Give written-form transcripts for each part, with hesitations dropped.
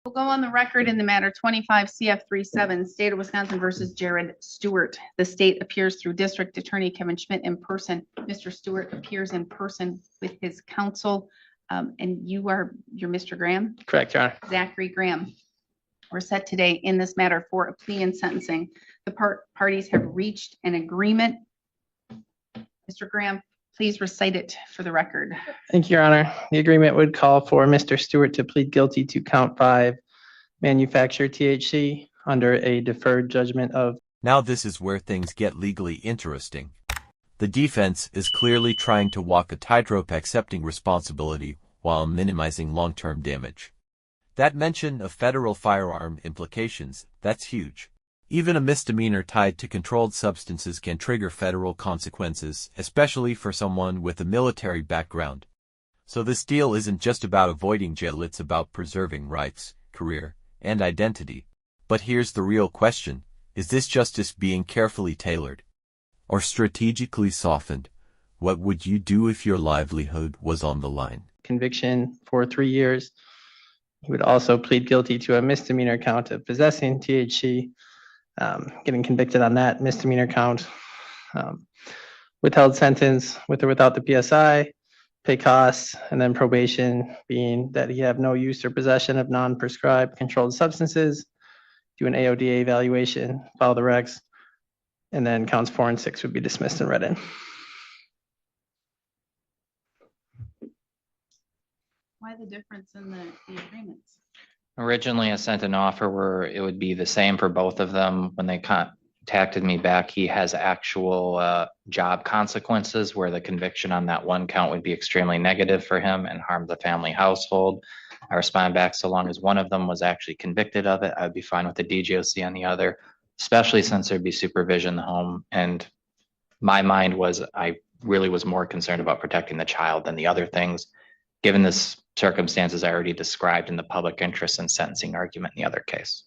We'll go on the record in the matter 25 CF37, State of Wisconsin versus Jared Stewart. The state appears through District Attorney Kevin Schmidt in person. Mr. Stewart appears in person with his counsel. And you're Mr. Graham? Correct, Your Honor. Zachary Graham. We're set today in this matter for a plea and sentencing. The parties have reached an agreement. Mr. Graham, please recite it for the record. Thank you, Your Honor. The agreement would call for Mr. Stewart to plead guilty to count 5, manufacture THC under a deferred judgment of. Now this is where things get legally interesting. The defense is clearly trying to walk a tightrope, accepting responsibility while minimizing long-term damage. That mention of federal firearm implications, that's huge. Even a misdemeanor tied to controlled substances can trigger federal consequences, especially for someone with a military background. So this deal isn't just about avoiding jail, it's about preserving rights, career, and identity. But here's the real question. Is this justice being carefully tailored or strategically softened? What would you do if your livelihood was on the line? Conviction for 3 years. He would also plead guilty to a misdemeanor count of possessing THC, getting convicted on that misdemeanor count. Withheld sentence with or without the PSI, pay costs, and then probation being that he have no use or possession of non-prescribed controlled substances, do an AODA evaluation, follow the regs, and then counts 4 and 6 would be dismissed and read in. Why the difference in the agreements? Originally, I sent an offer where it would be the same for both of them. When they contacted me back, he has actual job consequences where the conviction on that one count would be extremely negative for him and harm the family household. I respond back, so long as one of them was actually convicted of it, I'd be fine with the DGOC on the other, especially since there'd be supervision in the home. And my mind was, I really was more concerned about protecting the child than the other things, given this circumstances I already described in the public interest and sentencing argument in the other case.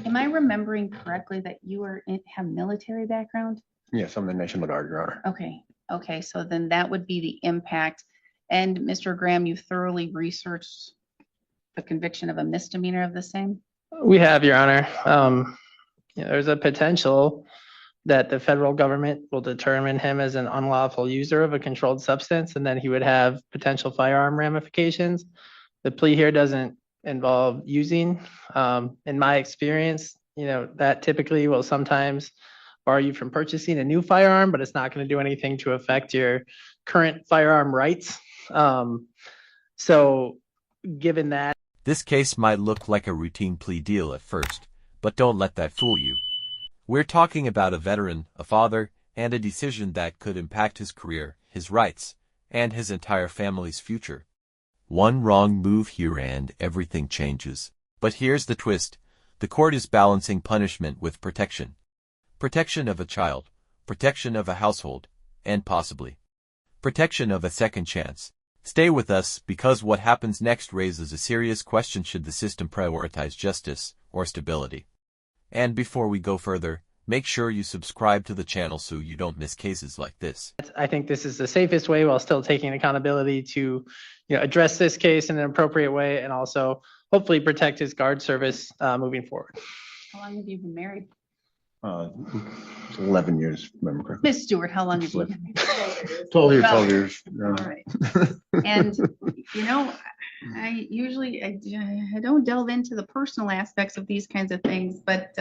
Am I remembering correctly that you have military background? Yes, I'm the National Guard, Your Honor. Okay, so then that would be the impact. And Mr. Graham, you thoroughly researched the conviction of a misdemeanor of the same? We have, Your Honor. There's a potential that the federal government will determine him as an unlawful user of a controlled substance, and then he would have potential firearm ramifications. The plea here doesn't involve using. In my experience, that typically will sometimes bar you from purchasing a new firearm, but it's not going to do anything to affect your current firearm rights. So given that. This case might look like a routine plea deal at first, but don't let that fool you. We're talking about a veteran, a father, and a decision that could impact his career, his rights, and his entire family's future. One wrong move here and everything changes. But here's the twist. The court is balancing punishment with protection. Protection of a child, protection of a household, and possibly protection of a second chance. Stay with us because what happens next raises a serious question: should the system prioritize justice or stability? And before we go further, make sure you subscribe to the channel so you don't miss cases like this. I think this is the safest way while still taking accountability to address this case in an appropriate way and also hopefully protect his guard service moving forward. How long have you been married? 11 years, remember correctly. Ms. Stewart, how long have you been married? 12 years, 12 years. All right. And, I don't delve into the personal aspects of these kinds of things, but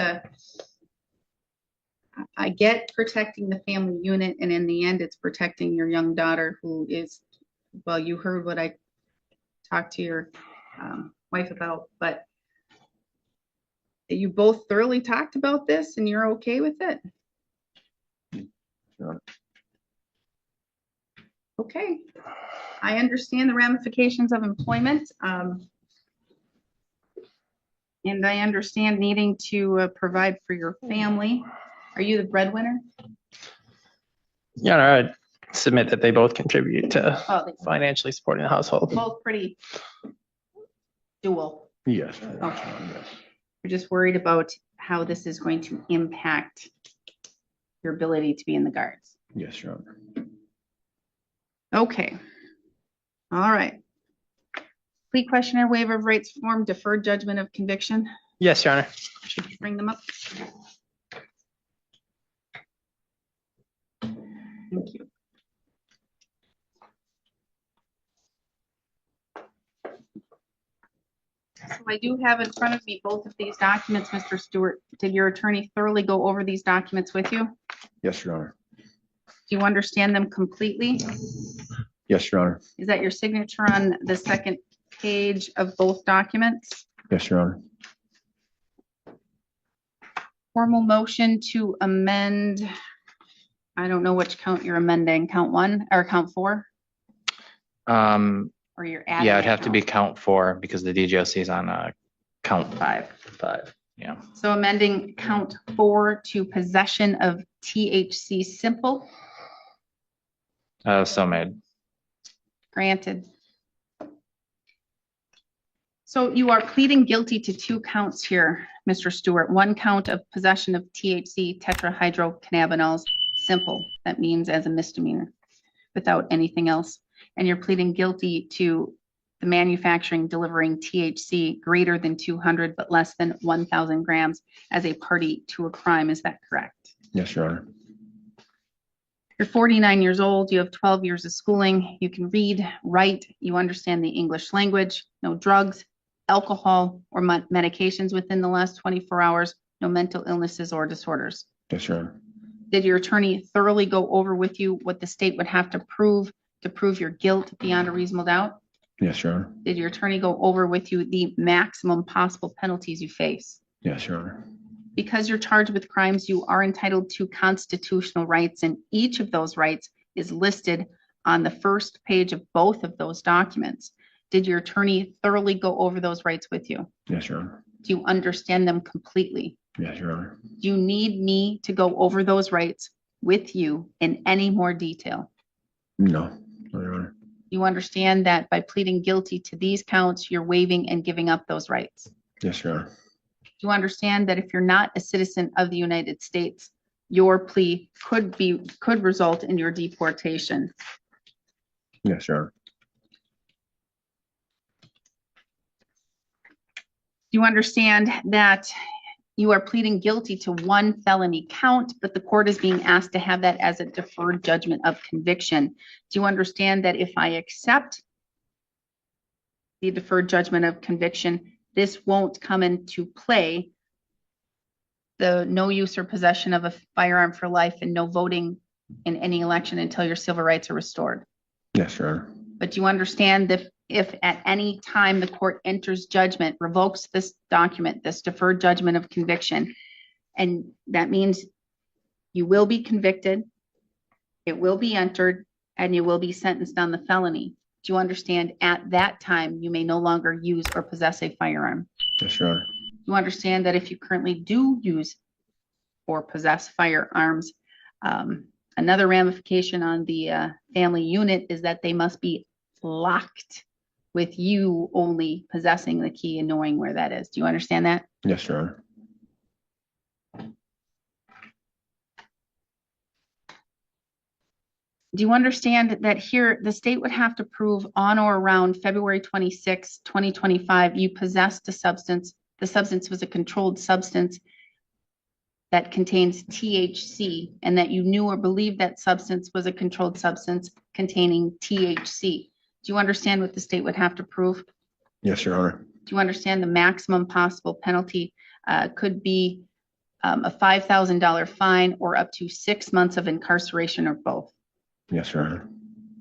I get protecting the family unit, and in the end, it's protecting your young daughter who is, well, you heard what I talked to your wife about, but you both thoroughly talked about this and you're okay with it? Sure. Okay. I understand the ramifications of employment. And I understand needing to provide for your family. Are you the breadwinner? Yeah, I'd submit that they both contribute to financially supporting the household. Both pretty dual. Yes. Okay. Yes. We're just worried about how this is going to impact your ability to be in the guards. Yes, Your Honor. Okay. All right. Plea questionnaire waiver of rights form, deferred judgment of conviction. Yes, Your Honor. Bring them up. Thank you. So I do have in front of me both of these documents, Mr. Stewart. Did your attorney thoroughly go over these documents with you? Yes, Your Honor. Do you understand them completely? Yes, Your Honor. Is that your signature on the second page of both documents? Yes, Your Honor. Formal motion to amend, I don't know which count you're amending, count 1 or count 4, or you're adding? Yeah, it'd a have to be count count 4 because the DJOC is on count 5. 5. Yeah. So amending count 4 to possession of THC simple, So made. granted. So you are pleading guilty to 2 counts here, Mr. Stewart. 1 count of possession of THC tetrahydrocannabinols simple. That means as a misdemeanor without anything else. And you're pleading guilty to the manufacturing, delivering THC greater than 200 but less than 1,000 grams as a party to a crime. Is that correct? Yes, Your Honor. You're 49 years old. You have 12 years of schooling. You can read, write. You understand the English language. No drugs, alcohol, or medications within the last 24 hours. No mental illnesses or disorders. Yes, Your Honor. Did your attorney thoroughly go over with you what the state would have to prove your guilt beyond a reasonable doubt? Yes, Your Honor. Did your attorney go over with you the maximum possible penalties you face? Yes, Your Honor. Because you're charged with crimes, you are entitled to constitutional rights, and each of those rights is listed on the first page of both of those documents. Did your attorney thoroughly go over those rights with you? Yes, Your Honor. Do you understand them completely? Yes, Your Honor. Do you need me to go over those rights with you in any more detail? No, no, Your Honor. You understand that by pleading guilty to these counts, you're waiving and giving up those rights? Yes, Your Honor. Do you understand that if you're not a citizen of the United States, your plea could result in your deportation? Yes, Your Honor. Do you understand that you are pleading guilty to 1 felony count, but the court is being asked to have that as a deferred judgment of conviction? Do you understand that if I accept the deferred judgment of conviction, this won't come into play, the no use or possession of a firearm for life and no voting in any election until your civil rights are restored? Yes, Your Honor. But do you understand that if at any time the court enters judgment, revokes this document, this deferred judgment of conviction, and that means you will be convicted, it will be entered, and you will be sentenced on the felony? Do you understand at that time you may no longer use or possess a firearm? Yes, Your Honor. You understand that if you currently do use or possess firearms, another ramification on the family unit is that they must be locked with you only possessing the key and knowing where that is. Do you understand that? Yes, Your Honor. Do you understand that here the state would have to prove on or around February 26, 2025, you possessed a substance, the substance was a controlled substance that contains THC, and that you knew or believed that substance was a controlled substance containing THC? Do you understand what the state would have to prove? Yes, Your Honor. Do you understand the maximum possible penalty could be a $5,000 fine or up to 6 months of incarceration or both? Yes, Your Honor.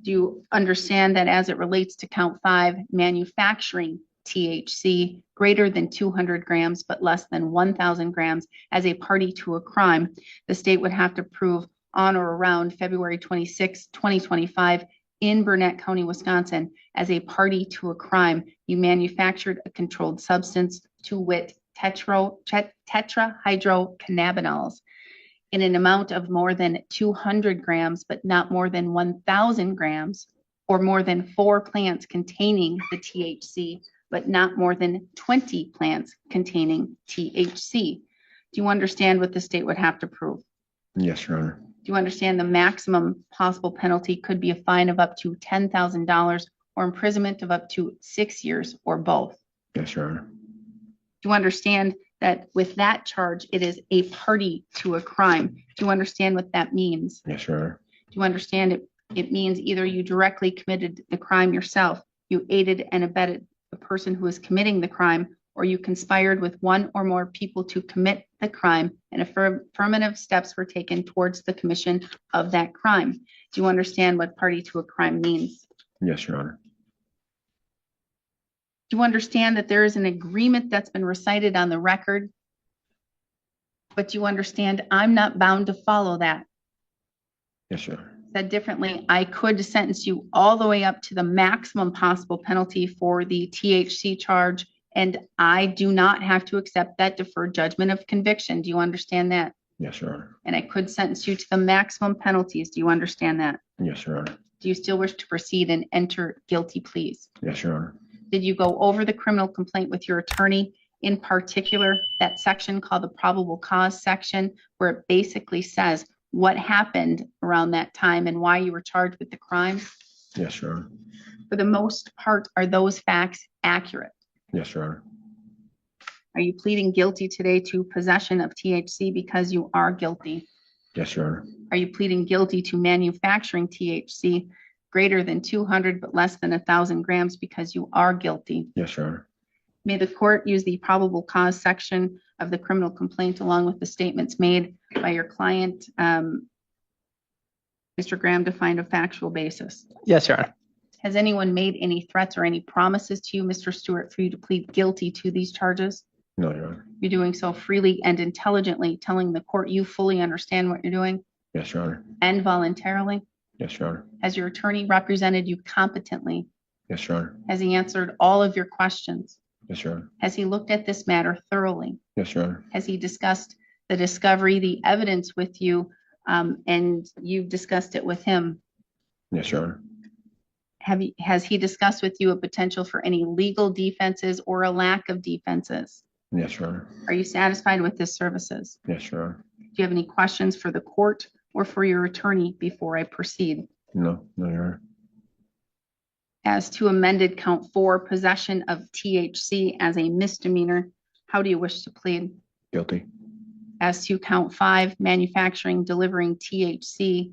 Do you understand that as it relates to count 5, manufacturing THC greater than 200 grams but less than 1,000 grams as a party to a crime, the state would have to prove on or around February 26, 2025 in Burnett County, Wisconsin, as a party to a crime, you manufactured a controlled substance, to wit, tetrahydrocannabinols, in an amount of more than 200 grams, but not more than 1,000 grams, or more than 4 plants containing the THC, but not more than 20 plants containing THC. Do you understand what the state would have to prove? Yes, Your Honor. Do you understand the maximum possible penalty could be a fine of up to $10,000 or imprisonment of up to 6 years, or both. Yes, Your Honor. Do you understand that with that charge, it is a party to a crime? Do you understand what that means? Yes, Your Honor. Do you understand it? It means either you directly committed the crime yourself, you aided and abetted the person who is committing the crime, or you conspired with one or more people to commit the crime, and affirmative steps were taken towards the commission of that crime. Do you understand what party to a crime means? Yes, Your Honor. Do you understand that there is an agreement that's been recited on the record? But do you understand I'm not bound to follow that? Yes, Your Honor. Said differently, I could sentence you all the way up to the maximum possible penalty for the THC charge, and I do not have to accept that deferred judgment of conviction. Do you understand that? Yes, Your Honor. And I could sentence you to the maximum penalties. Do you understand that? Yes, Your Honor. Do you still wish to proceed and enter guilty pleas? Yes, Your Honor. Did you go over the criminal complaint with your attorney, in particular that section called the probable cause section, where it basically says what happened around that time and why you were charged with the crime? Yes, Your Honor. For the most part, are those facts accurate? Yes, Your Honor. Are you pleading guilty today to possession of THC because you are guilty? Yes, Your Honor. Are you pleading guilty to manufacturing THC greater than 200 but less than 1,000 grams because you are guilty? Yes, Your Honor. May the court use the probable cause section of the criminal complaint along with the statements made by your client, Mr. Graham, to find a factual basis? Yes, Your Honor. Has anyone made any threats or any promises to you, Mr. Stewart, for you to plead guilty to these charges? No, Your Honor. You're doing so freely and intelligently, telling the court you fully understand what you're doing Yes, Your Honor. and voluntarily? Yes, Your Honor. Has your attorney represented you competently? Yes, Your Honor. Has he answered all of your questions? Yes, Your Honor. Has he looked at this matter thoroughly? Yes, Your Honor. Has he discussed the discovery, the evidence with you, and you've discussed it with him? Yes, Your Honor. Has he discussed with you a potential for any legal defenses or a lack of defenses? Yes, Your Honor. Are you satisfied with his services? Yes, Your Honor. Do you have any questions for the court or for your attorney before I proceed? No, Your Honor. As to amended count 4, possession of THC as a misdemeanor, how do you wish to plead? Guilty. As to count 5, manufacturing, delivering THC,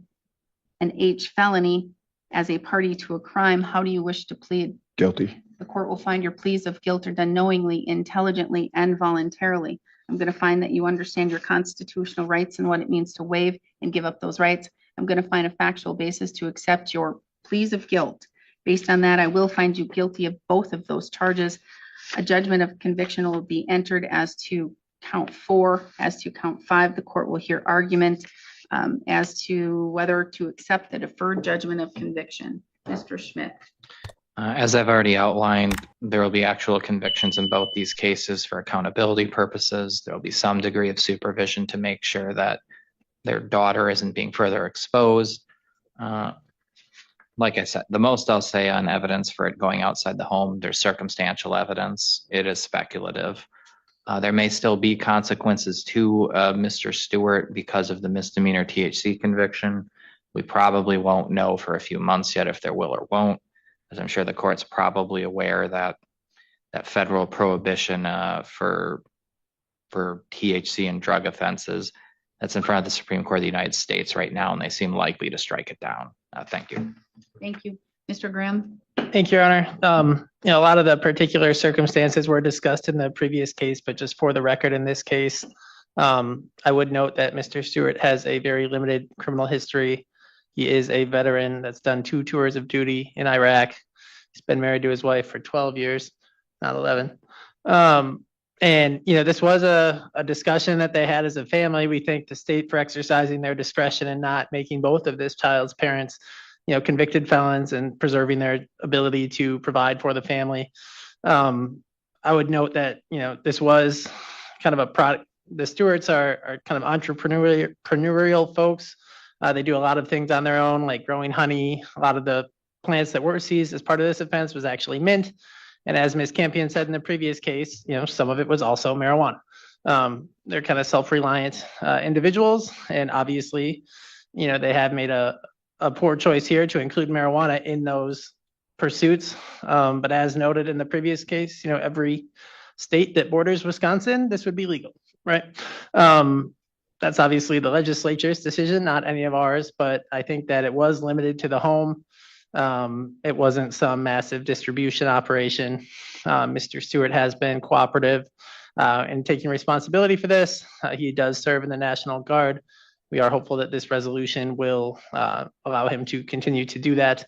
an H felony as a party to a crime, how do you wish to plead? Guilty. The court will find your pleas of guilt are done knowingly, intelligently, and voluntarily. I'm going to find that you understand your constitutional rights and what it means to waive and give up those rights. I'm going to find a factual basis to accept your pleas of guilt. Based on that, I will find you guilty of both of those charges. A judgment of conviction will be entered as to count 4. As to count 5, the court will hear argument as to whether to accept the deferred judgment of conviction. Mr. Schmidt. As I've already outlined, there will be actual convictions in both these cases for accountability purposes. There will be some degree of supervision to make sure that their daughter isn't being further exposed. Like I said, the most I'll say on evidence for it going outside the home, there's circumstantial evidence. It is speculative. There may still be consequences to Mr. Stewart because of the misdemeanor THC conviction. We probably won't know for a few months yet if there will or won't, as I'm sure the court's probably aware that that federal prohibition for THC and drug offenses, that's in front of the Supreme Court of the United States right now, and they seem likely to strike it down. Thank you. Thank you. Mr. Graham. Thank you, Your Honor. A lot of the particular circumstances were discussed in the previous case, but just for the record in this case, I would note that Mr. Stewart has a very limited criminal history. He is a veteran that's done 2 tours of duty in Iraq. He's been married to his wife for 12 years, not 11. And, this was a discussion that they had as a family. We thank the state for exercising their discretion and not making both of this child's parents, convicted felons, and preserving their ability to provide for the family. I would note that, this was kind of a product. The Stewarts are kind of entrepreneurial folks. They do a lot of things on their own, like growing honey. A lot of the plants that were seized as part of this offense was actually mint. And as Ms. Campion said in the previous case, some of it was also marijuana. They're kind of self-reliant individuals. And obviously, they have made a poor choice here to include marijuana in those pursuits. But as noted in the previous case, every state that borders Wisconsin, this would be legal, right? That's obviously the legislature's decision, not any of ours, but I think that it was limited to the home. It wasn't some massive distribution operation. Mr. Stewart has been cooperative in taking responsibility for this. He does serve in the National Guard. We are hopeful that this resolution will allow him to continue to do that.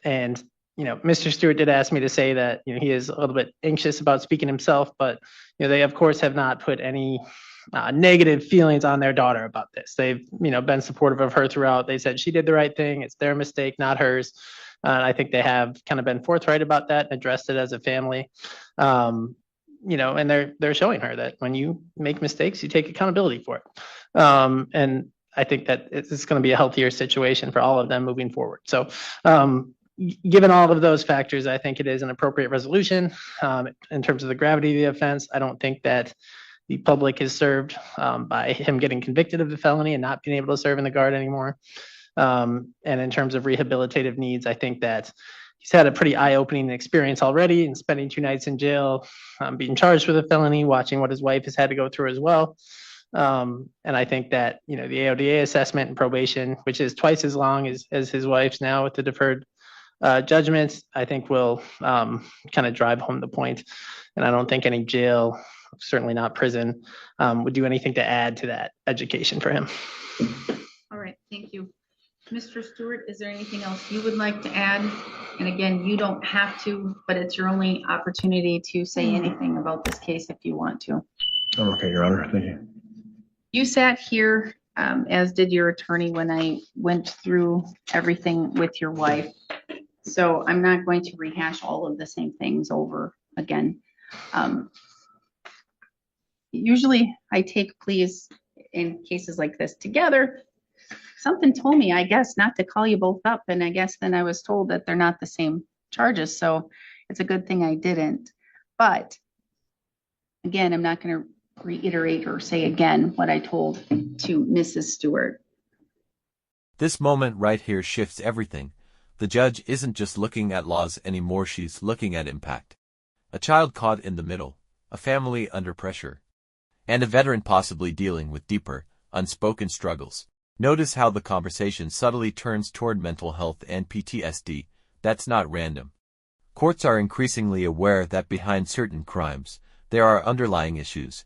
And Mr. Stewart did ask me to say that he is a little bit anxious about speaking himself, but they of course have not put any negative feelings on their daughter about this. They've been supportive of her throughout. They said she did the right thing. It's their mistake, not hers. And I think they have kind of been forthright about that and addressed it as a family. And they're showing her that when you make mistakes, you take accountability for it. And I think that it's going to be a healthier situation for all of them moving forward. So given all of those factors, I think it is an appropriate resolution. In terms of the gravity of the offense, I don't think that the public is served by him getting convicted of the felony and not being able to serve in the Guard anymore. And in terms of rehabilitative needs, I think that he's had a pretty eye-opening experience already in spending 2 nights in jail, being charged with a felony, watching what his wife has had to go through as well. And I think that, the AODA assessment and probation, which is twice as long as his wife's now with the deferred judgments, I think will kind of drive home the point. And I don't think any jail, certainly not prison, would do anything to add to that education for him. All right, thank you. Mr. Stewart, is there anything else you would like to add? And again, you don't have to, but it's your only opportunity to say anything about this case if you want to. Okay, Your Honor. Thank you. You sat here, as did your attorney, when I went through everything with your wife. So I'm not going to rehash all of the same things over again. Usually I take pleas in cases like this together. Something told me, I guess, not to call you both up. And I guess then I was told that they're not the same charges. So it's a good thing I didn't. But again, I'm not going to reiterate or say again what I told to Mrs. Stewart. This moment right here shifts everything. The judge isn't just looking at laws anymore, she's looking at impact. A child caught in the middle, a family under pressure, and a veteran possibly dealing with deeper, unspoken struggles. Notice how the conversation subtly turns toward mental health and PTSD. That's not random. Courts are increasingly aware that behind certain crimes, there are underlying issues.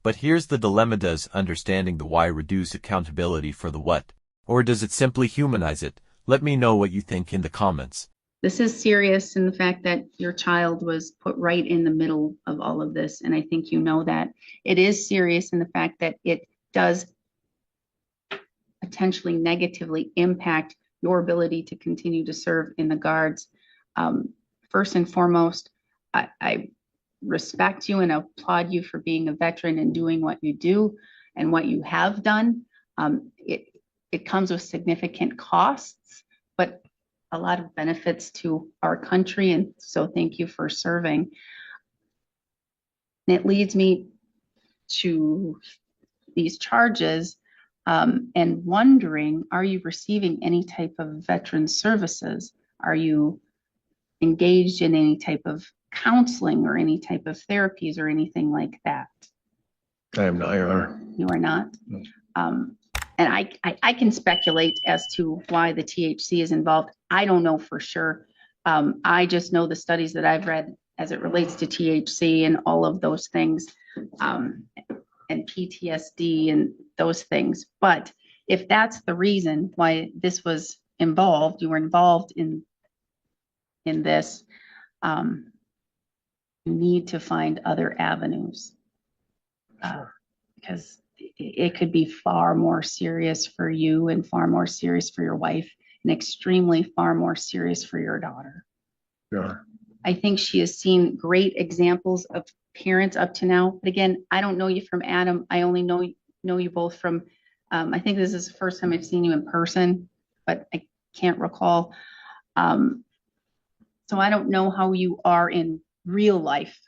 But here's the dilemma: does understanding the why reduce accountability for the what? Or does it simply humanize it? Let me know what you think in the comments. This is serious in the fact that your child was put right in the middle of all of this. And I think you know that. It is serious in the fact that it does potentially negatively impact your ability to continue to serve in the Guards. First and foremost, I respect you and applaud you for being a veteran and doing what you do and what you have done. It comes with significant costs, but a lot of benefits to our country. And so thank you for serving. And it leads me to these charges and wondering, are you receiving any type of veteran services? Are you engaged in any type of counseling or any type of therapies or anything like that? I am not, Your Honor. You are not? No. And I can speculate as to why the THC is involved. I don't know for sure. I just know the studies that I've read as it relates to THC and all of those things, and PTSD and those things. But if that's the reason why this was involved, you were involved in this, you need to find other avenues, because it could be far more serious for you and far more serious for your wife and extremely far more serious for your daughter. Your Honor. I think she has seen great examples of parents up to now. But again, I don't know you from Adam. I only know you both from, I think this is the first time I've seen you in person, but I can't recall. So I don't know how you are in real life.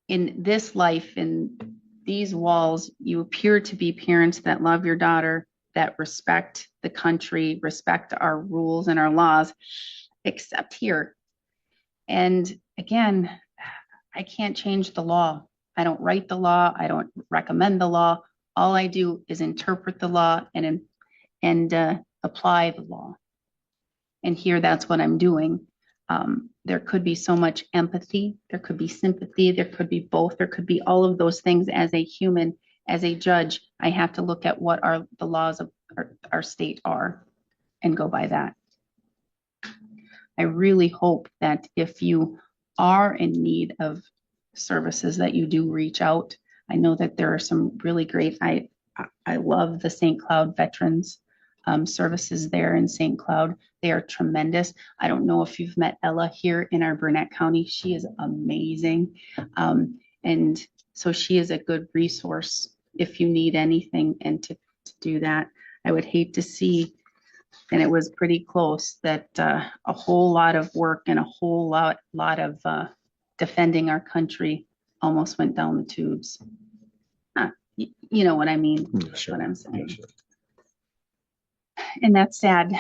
In this life, in these walls, you appear to be parents that love your daughter, that respect the country, respect our rules and our laws, except here. And again, I can't change the law. I don't write the law. I don't recommend the law. All I do is interpret the law and apply the law. And here, that's what I'm doing. There could be so much empathy. There could be sympathy. There could be both. There could be all of those things. As a human, as a judge, I have to look at what the laws of our state are and go by that. I really hope that if you are in need of services, that you do reach out. I know that there are some really great, I love the St. Cloud Veterans services there in St. Cloud. They are tremendous. I don't know if you've met Ella here in our Burnett County. She is amazing. And so she is a good resource if you need anything, and to do that. I would hate to see, and it was pretty close, that a whole lot of work and a whole lot of defending our country almost went down the tubes. You know what I mean? Sure. What I'm saying. Sure. And that's sad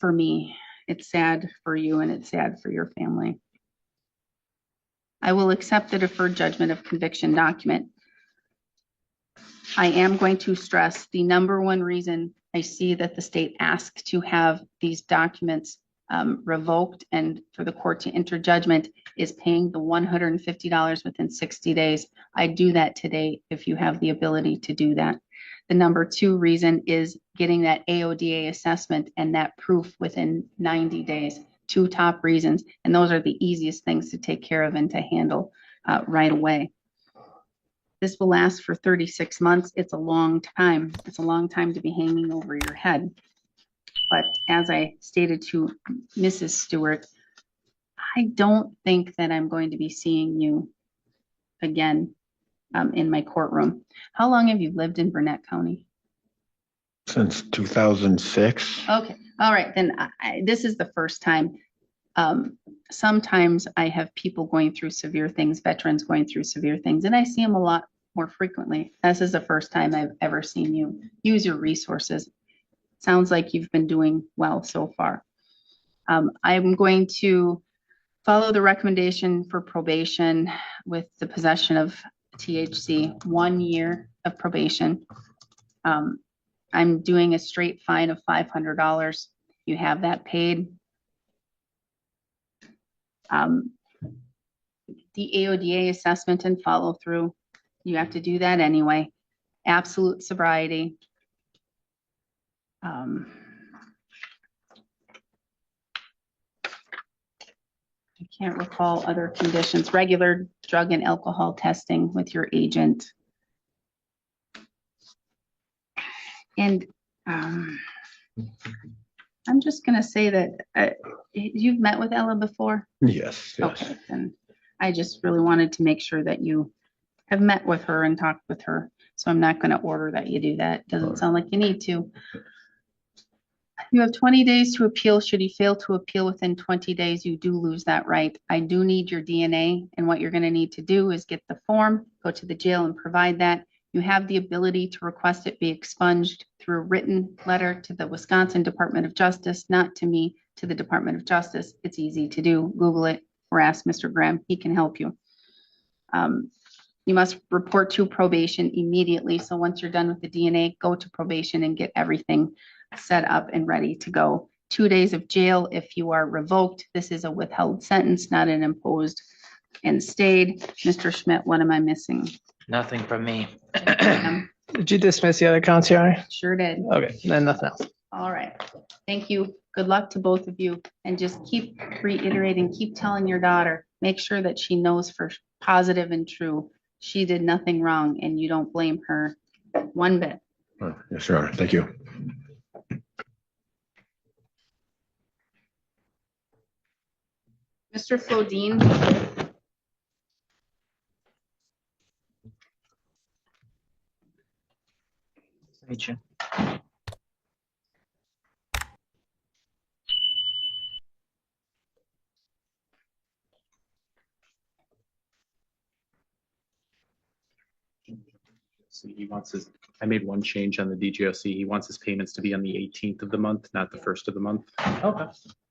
for me. It's sad for you, and it's sad for your family. I will accept the deferred judgment of conviction document. I am going to stress the number one reason I see that the state asked to have these documents revoked and for the court to enter judgment is paying the $150 within 60 days. I do that today if you have the ability to do that. The number two reason is getting that AODA assessment and that proof within 90 days. Two top reasons, and those are the easiest things to take care of and to handle right away. This will last for 36 months. It's a long time. It's a long time to be hanging over your head. But as I stated to Mrs. Stewart, I don't think that I'm going to be seeing you again in my courtroom. How long have you lived in Burnett County? Since 2006. Okay, all right, then this is the first time. Sometimes I have people going through severe things, veterans going through severe things, and I see them a lot more frequently. This is the first time I've ever seen you use your resources. Sounds like you've been doing well so far. I'm going to follow the recommendation for probation with the possession of THC, 1 year of probation. I'm doing a straight fine of $500. You have that paid. The AODA assessment and follow through, you have to do that anyway. Absolute sobriety. I can't recall other conditions. Regular drug and alcohol testing with your agent. And I'm just going to say that you've met with Ella before? Yes. Okay, then I just really wanted to make sure that you have met with her and talked with her. So I'm not going to order that you do that. Doesn't sound like you need to. You have 20 days to appeal. Should you fail to appeal within 20 days, you do lose that right. I do need your DNA, and what you're going to need to do is get the form, go to the jail and provide that. You have the ability to request it be expunged through a written letter to the Wisconsin Department of Justice, not to me, to the Department of Justice. It's easy to do. Google it or ask Mr. Graham. He can help you. You must report to probation immediately. So once you're done with the DNA, go to probation and get everything set up and ready to go. 2 days of jail if you are revoked. This is a withheld sentence, not an imposed and stayed. Mr. Schmidt, what am I missing? Nothing from me. Did you dismiss the other counts, Your Honor? Sure did. Okay, then nothing else. All right. Thank you. Good luck to both of you. And just keep reiterating, keep telling your daughter, make sure that she knows for positive and true. She did nothing wrong and you don't blame her one bit. Yes, Your Honor. Thank you. Mr. Flodine. Meet you. So he wants his, I made one change on the DGOC. He wants his payments to be on the 18th of the month, not the 1st of the month. Okay.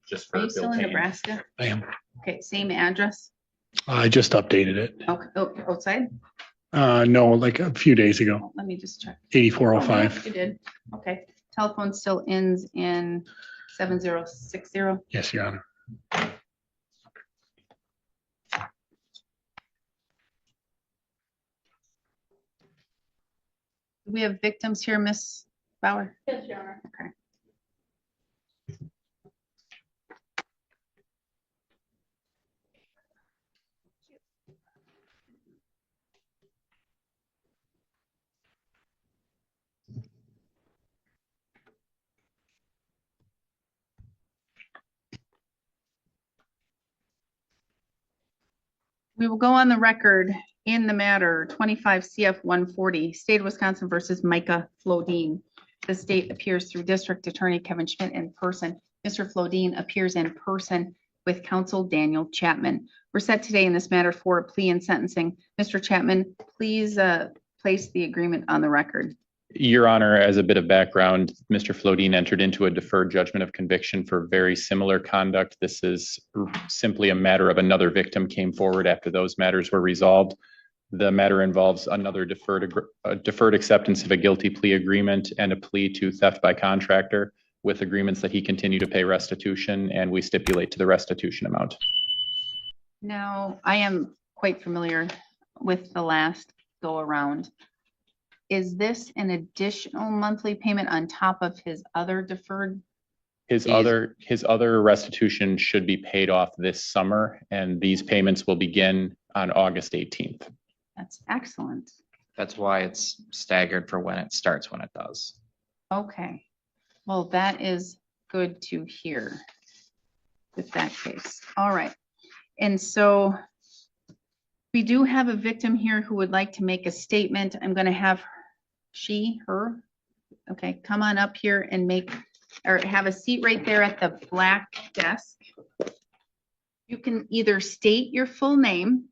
Just for Are you bill still in payment. Nebraska? I am. Okay, same address? I just updated it. Okay, oh, outside? No, like a few days ago, Oh, let me just check. 8405. Oh, you did. Okay. Telephone still ends in 7060. Yes, Your Honor. Do we have victims here, Miss Bauer? Yes, Your Honor. Okay. We will go on the record in the matter 25 CF 140, State of Wisconsin versus Micah Flodine. The state appears through District Attorney Kevin Schmidt in person. Mr. Flodine appears in person with counsel Daniel Chapman. We're set today in this matter for a plea and sentencing. Mr. Chapman, please place the agreement on the record. Your Honor, as a bit of background, Mr. Flodine entered into a deferred judgment of conviction for very similar conduct. This is simply a matter of another victim came forward after those matters were resolved. The matter involves another deferred acceptance of a guilty plea agreement and a plea to theft by contractor with agreements that he continue to pay restitution, and we stipulate to the restitution amount. Now, I am quite familiar with the last go around. Is this an additional monthly payment on top of his other deferred? His other restitution should be paid off this summer, and these payments will begin on August 18th. That's excellent. That's why it's staggered for when it starts, when it does. Okay. Well, that is good to hear with that case. All right. And so we do have a victim here who would like to make a statement. I'm going to have her, okay, come on up here and have a seat right there at the black desk. You can either state your full name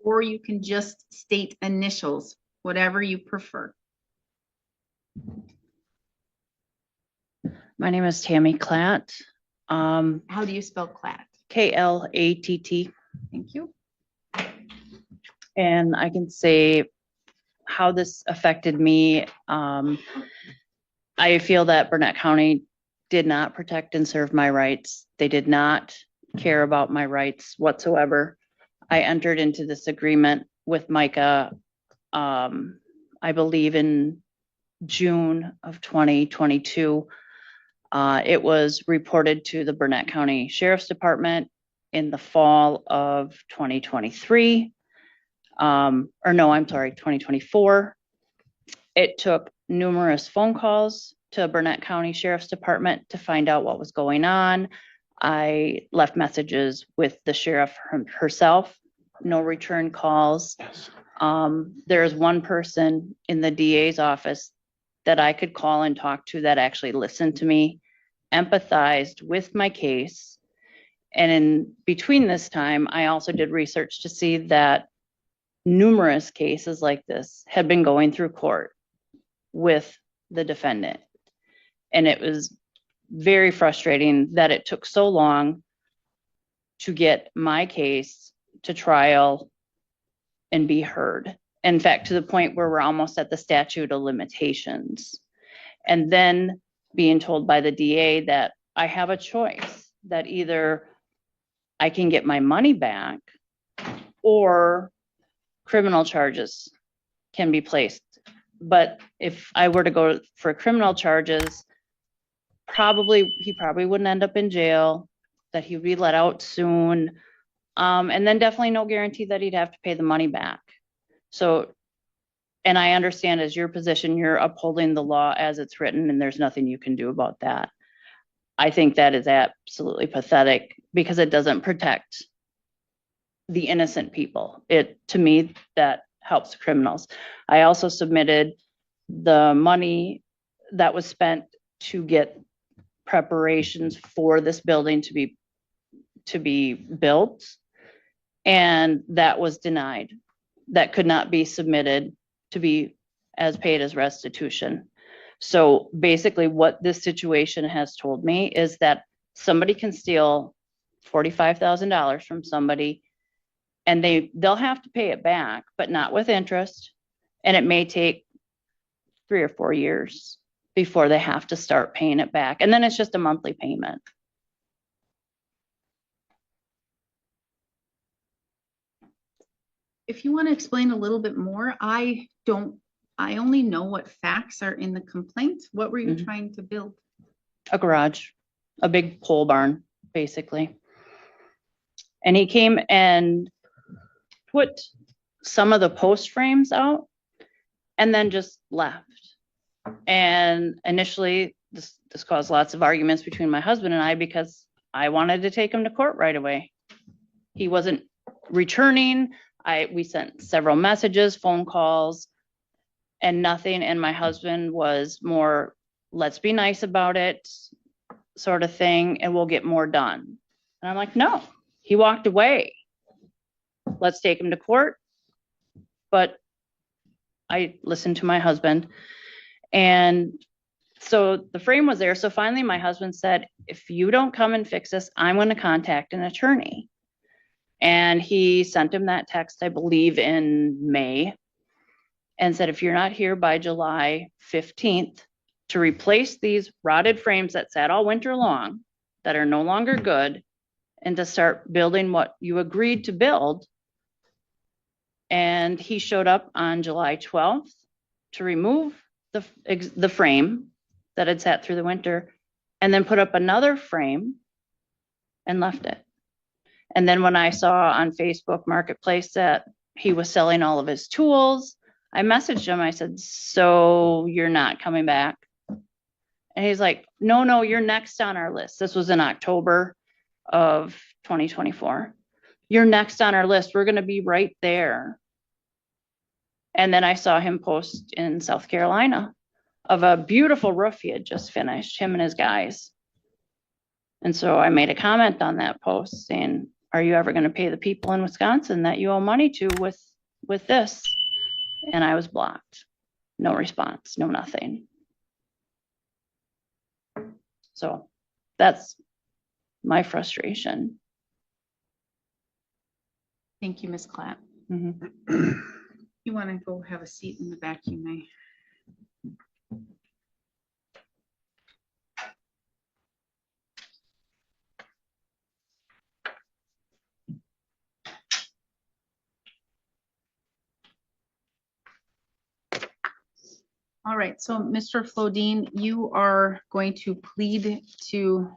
or you can just state initials, whatever you prefer. My name is Tammy Klatt. How do you spell Klatt? Klatt. Thank you. And I can say how this affected me. I feel that Burnett County did not protect and serve my rights. They did not care about my rights whatsoever. I entered into this agreement with Micah, I believe in June of 2022. It was reported to the Burnett County Sheriff's Department in the fall of 2023. Or no, I'm sorry, 2024. It took numerous phone calls to Burnett County Sheriff's Department to find out what was going on. I left messages with the sheriff herself, no return calls. There's one person in the DA's office that I could call and talk to that actually listened to me, empathized with my case. And in between this time, I also did research to see that numerous cases like this had been going through court with the defendant. And it was very frustrating that it took so long to get my case to trial and be heard. In fact, to the point where we're almost at the statute of limitations. And then being told by the DA that I have a choice, that either I can get my money back or criminal charges can be placed. But if I were to go for criminal charges, he probably wouldn't end up in jail, that he'd be let out soon. And then definitely no guarantee that he'd have to pay the money back. So, and I understand as your position, you're upholding the law as it's written and there's nothing you can do about that. I think that is absolutely pathetic because it doesn't protect the innocent people. To me, that helps criminals. I also submitted the money that was spent to get preparations for this building to be built, and that was denied. That could not be submitted to be as paid as restitution. So basically what this situation has told me is that somebody can steal $45,000 from somebody and they'll have to pay it back, but not with interest. And it may take 3 or 4 years before they have to start paying it back. And then it's just a monthly payment. If you want to explain a little bit more, I only know what facts are in the complaint. What were you Mhm. trying to build? A garage, a big pole barn, basically. And he came and put some of the post frames out and then just left. And initially, this caused lots of arguments between my husband and I because I wanted to take him to court right away. He wasn't returning. We sent several messages, phone calls, and nothing. And my husband was more, let's be nice about it, sort of thing, and we'll get more done. And I'm like, no, he walked away. Let's take him to court. But I listened to my husband. And so the frame was there. So finally, my husband said, if you don't come and fix this, I'm going to contact an attorney. And he sent him that text, I believe, in May, and said, if you're not here by July 15th to replace these rotted frames that sat all winter long, that are no longer good, and to start building what you agreed to build. And he showed up on July 12th to remove the frame that had sat through the winter, and then put up another frame and left it. And then when I saw on Facebook Marketplace that he was selling all of his tools, I messaged him. I said, so you're not coming back? And he's like, no, you're next on our list. This was in October of 2024. You're next on our list. We're going to be right there. And then I saw him post in South Carolina of a beautiful roof he had just finished, him and his guys. And so I made a comment on that post saying, are you ever going to pay the people in Wisconsin that you owe money to with this? And I was blocked. No response, no nothing. So that's my frustration. Thank you, Ms. Clapp. Mhm. You want to go have a seat in the back, you may. All right, so Mr. Flodine, you are going to plead to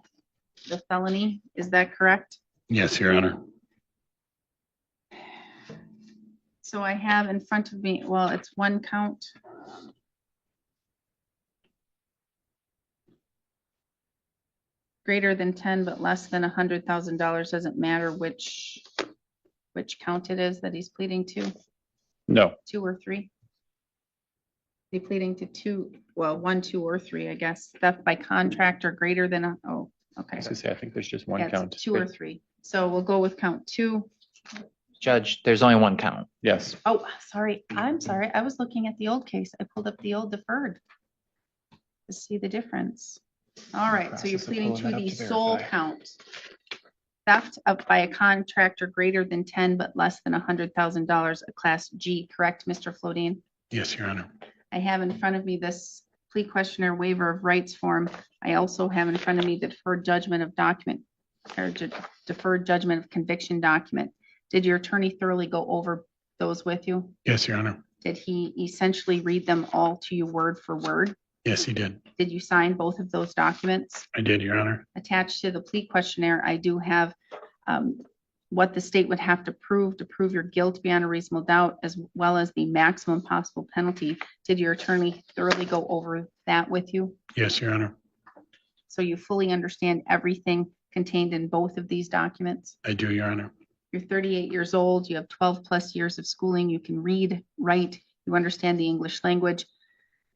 the felony, is that correct? Yes, Your Honor. So I have in front of me, well, it's one count. Greater than 10, but less than $100,000, doesn't matter which count it is that he's pleading to, No, 2 or 3? He pleading to 2, well, 1, 2, or 3, I guess. Theft by contractor greater than okay. I was gonna say, I think there's just one Yeah, it's count. 2 or 3. So we'll go with count 2. Judge, there's only one count. Yes, Oh, sorry. I'm sorry. I was looking at the old case. I pulled up the old deferred to see the difference. All right, so you're Process of pleading pulling to that up the to sole verify. count. Theft up by a contractor greater than 10 but less than $100,000, a class G, correct, Mr. Flodine? Yes, Your Honor. I have in front of me this plea questionnaire waiver of rights form. I also have in front of me the deferred judgment of document or deferred judgment of conviction document. Did your attorney thoroughly go over those with you? Yes, Your Honor. Did he essentially read them all to you word for word? Yes, he did. Did you sign both of those documents? I did, Your Honor. Attached to the plea questionnaire, I do have what the state would have to prove your guilt beyond a reasonable doubt, as well as the maximum possible penalty. Did your attorney thoroughly go over that with you? Yes, Your Honor. So you fully understand everything contained in both of these documents? I do, Your Honor. You're 38 years old. You have 12 plus years of schooling. You can read, write. You understand the English language.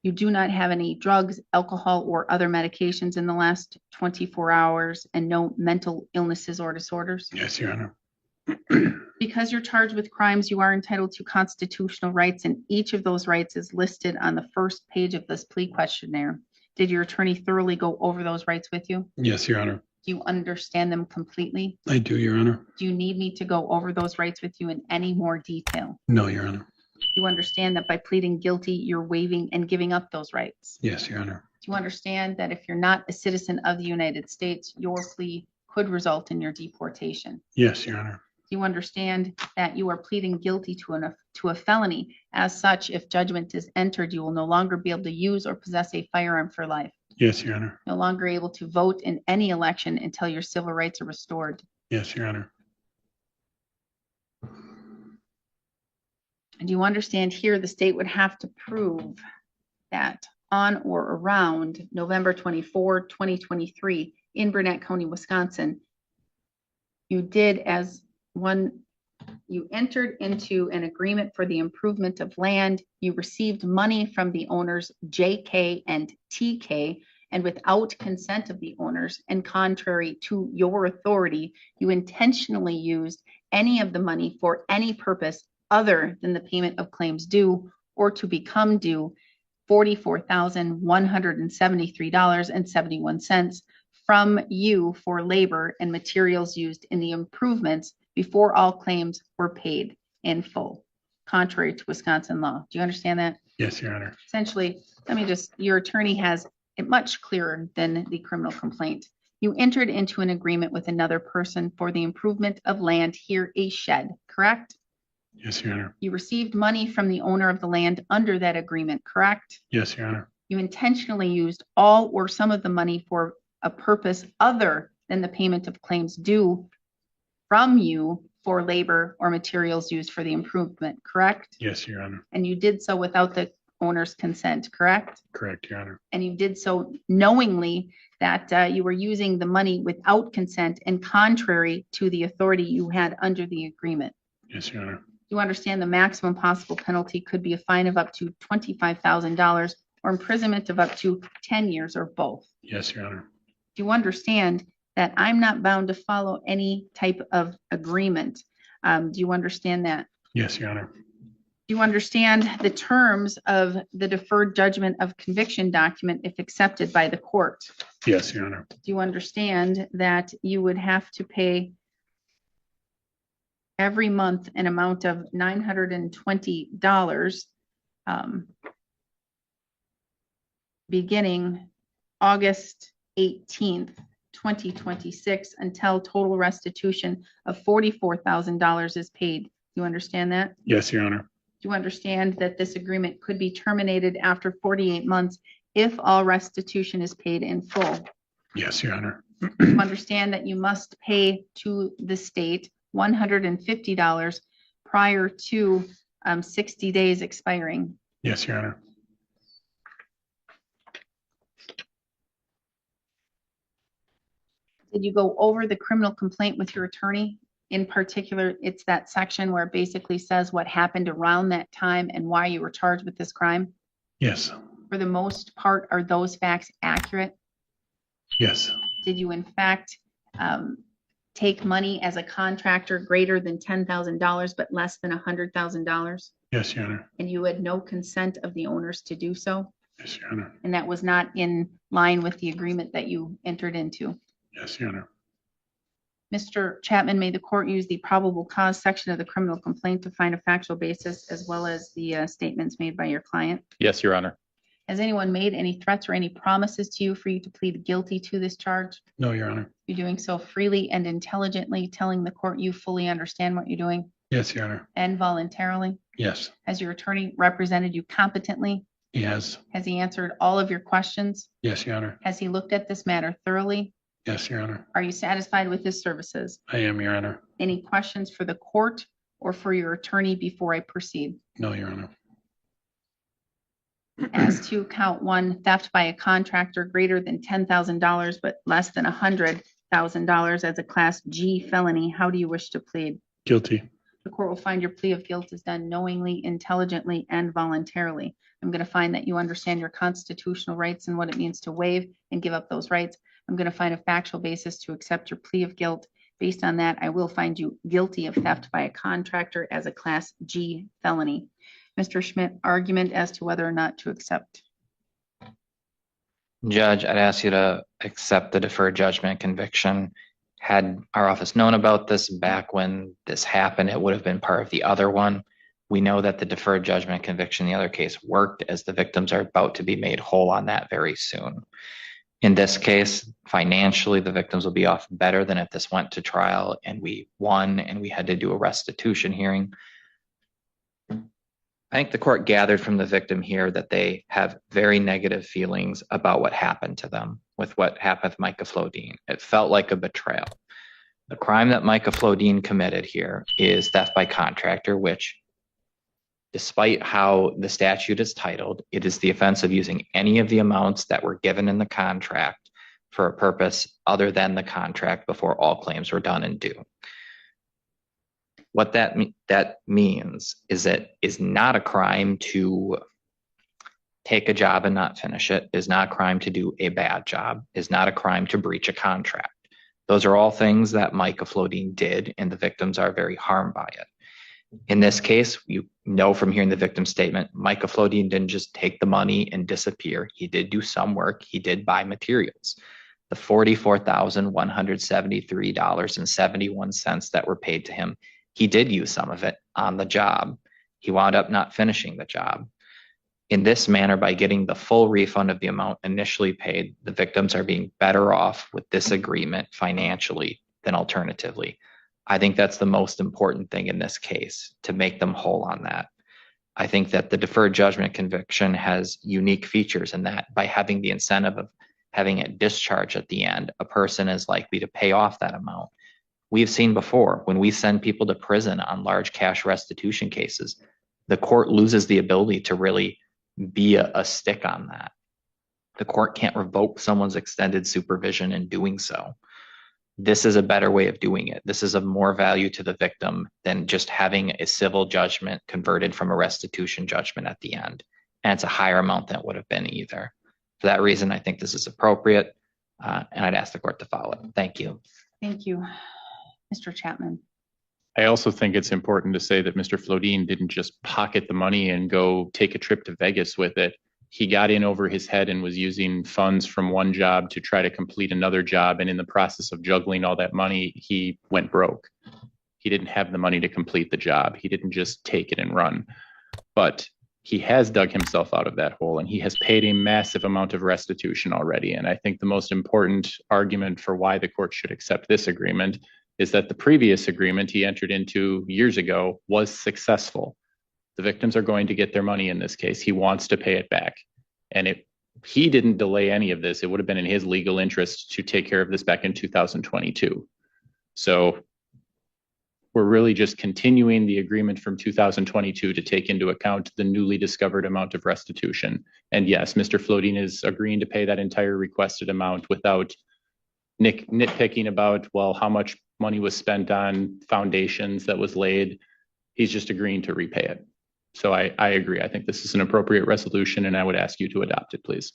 You do not have any drugs, alcohol, or other medications in the last 24 hours and no mental illnesses or disorders. Yes, Your Honor. Because you're charged with crimes, you are entitled to constitutional rights, and each of those rights is listed on the first page of this plea questionnaire. Did your attorney thoroughly go over those rights with you? Yes, Your Honor. Do you understand them completely? I do, Your Honor. Do you need me to go over those rights with you in any more detail? No, Your Honor. Do you understand that by pleading guilty, you're waiving and giving up those rights? Yes, Your Honor. Do you understand that if you're not a citizen of the United States, your plea could result in your deportation? Yes, Your Honor. Do you understand that you are pleading guilty to a felony? As such, if judgment is entered, you will no longer be able to use or possess a firearm for life. Yes, Your Honor. No longer able to vote in any election until your civil rights are restored. Yes, Your Honor. And do you understand here the state would have to prove that on or around November 24, 2023 in Burnett County, Wisconsin, you entered into an agreement for the improvement of land. You received money from the owners JK and TK, and without consent of the owners and contrary to your authority, you intentionally used any of the money for any purpose other than the payment of claims due or to become due $44,173.71 from you for labor and materials used in the improvements before all claims were paid in full, contrary to Wisconsin law. Do you understand that? Yes, Your Honor. Essentially, your attorney has it much clearer than the criminal complaint. You entered into an agreement with another person for the improvement of land, here a shed, correct? Yes, Your Honor. You received money from the owner of the land under that agreement, correct? Yes, Your Honor. You intentionally used all or some of the money for a purpose other than the payment of claims due from you for labor or materials used for the improvement, correct? Yes, Your Honor. And you did so without the owner's consent, correct? Correct, Your Honor. And you did so knowingly that you were using the money without consent and contrary to the authority you had under the agreement. Yes, Your Honor. You understand the maximum possible penalty could be a fine of up to $25,000 or imprisonment of up to 10 years or both. Yes, Your Honor. Do you understand that I'm not bound to follow any type of agreement? Do you understand that? Yes, Your Honor. Do you understand the terms of the deferred judgment of conviction document if accepted by the court? Yes, Your Honor. Do you understand that you would have to pay every month an amount of $920 beginning August 18th, 2026 until total restitution of $44,000 is paid? Do you understand that? Yes, Your Honor. Do you understand that this agreement could be terminated after 48 months if all restitution is paid in full? Yes, Your Honor. Do you understand that you must pay to the state $150 prior to 60 days expiring? Yes, Your Honor. Did you go over the criminal complaint with your attorney? In particular, it's that section where it basically says what happened around that time and why you were charged with this crime. Yes. For the most part, are those facts accurate? Yes. Did you in fact take money as a contractor greater than $10,000 but less than $100,000? Yes, Your Honor. And you had no consent of the owners to do so? Yes, Your Honor. And that was not in line with the agreement that you entered into? Yes, Your Honor. Mr. Chapman, may the court use the probable cause section of the criminal complaint to find a factual basis as well as the statements made by your client? Yes, Your Honor. Has anyone made any threats or any promises to you for you to plead guilty to this charge? No, Your Honor. You're doing so freely and intelligently, telling the court you fully understand what you're doing Yes, Your Honor. and voluntarily? Yes, Has your attorney represented you competently? he has. Has he answered all of your questions? Yes, Your Honor. Has he looked at this matter thoroughly? Yes, Your Honor. Are you satisfied with his services? I am, Your Honor. Any questions for the court or for your attorney before I proceed? No, Your Honor. As to count one, theft by a contractor greater than $10,000 but less than $100,000 as a Class G felony, how do you wish to plead? Guilty. The court will find your plea of guilt is done knowingly, intelligently, and voluntarily. I'm going to find that you understand your constitutional rights and what it means to waive and give up those rights. I'm going to find a factual basis to accept your plea of guilt, Based on that, I will find you guilty of theft by a contractor as a Class G felony. Mr. Schmidt, argument as to whether or not to accept. Judge, I'd ask you to accept the deferred judgment conviction. Had our office known about this back when this happened, it would have been part of the other one. We know that the deferred judgment conviction in the other case worked, as the victims are about to be made whole on that very soon. In this case, financially, the victims will be off better than if this went to trial and we won and we had to do a restitution hearing. I think the court gathered from the victim here that they have very negative feelings about what happened to them with what happened with Micah Flodine. It felt like a betrayal. The crime that Micah Flodine committed here is theft by contractor, which, despite how the statute is titled, it is the offense of using any of the amounts that were given in the contract for a purpose other than the contract before all claims were done and due. What that means is that it's not a crime to take a job and not finish it, is not a crime to do a bad job, is not a crime to breach a contract. Those are all things that Micah Flodine did, and the victims are very harmed by it. In this case, you know from hearing the victim's statement, Micah Flodine didn't just take the money and disappear. He did do some work. He did buy materials. The $44,173.71 that were paid to him, he did use some of it on the job. He wound up not finishing the job. In this manner, by getting the full refund of the amount initially paid, the victims are being better off with this agreement financially than alternatively. I think that's the most important thing in this case, to make them whole on that. I think that the deferred judgment conviction has unique features in that by having the incentive of having it discharged at the end, a person is likely to pay off that amount. We've seen before, when we send people to prison on large cash restitution cases, the court loses the ability to really be a stick on that. The court can't revoke someone's extended supervision in doing so. This is a better way of doing it. This is of more value to the victim than just having a civil judgment converted from a restitution judgment at the end. And it's a higher amount than it would have been either. For that reason, I think this is appropriate, and I'd ask the court to follow it. Thank you. Thank you. Mr. Chapman. I also think it's important to say that Mr. Flodine didn't just pocket the money and go take a trip to Vegas with it. He got in over his head and was using funds from one job to try to complete another job. And in the process of juggling all that money, he went broke. He didn't have the money to complete the job. He didn't just take it and run. But he has dug himself out of that hole, and he has paid a massive amount of restitution already. And I think the most important argument for why the court should accept this agreement is that the previous agreement he entered into years ago was successful. The victims are going to get their money in this case. He wants to pay it back. And if he didn't delay any of this, it would have been in his legal interest to take care of this back in 2022. So we're really just continuing the agreement from 2022 to take into account the newly discovered amount of restitution. And yes, Mr. Flodine is agreeing to pay that entire requested amount without nitpicking about, well, how much money was spent on foundations that was laid. He's just agreeing to repay it. So I agree. I think this is an appropriate resolution, and I would ask you to adopt it, please.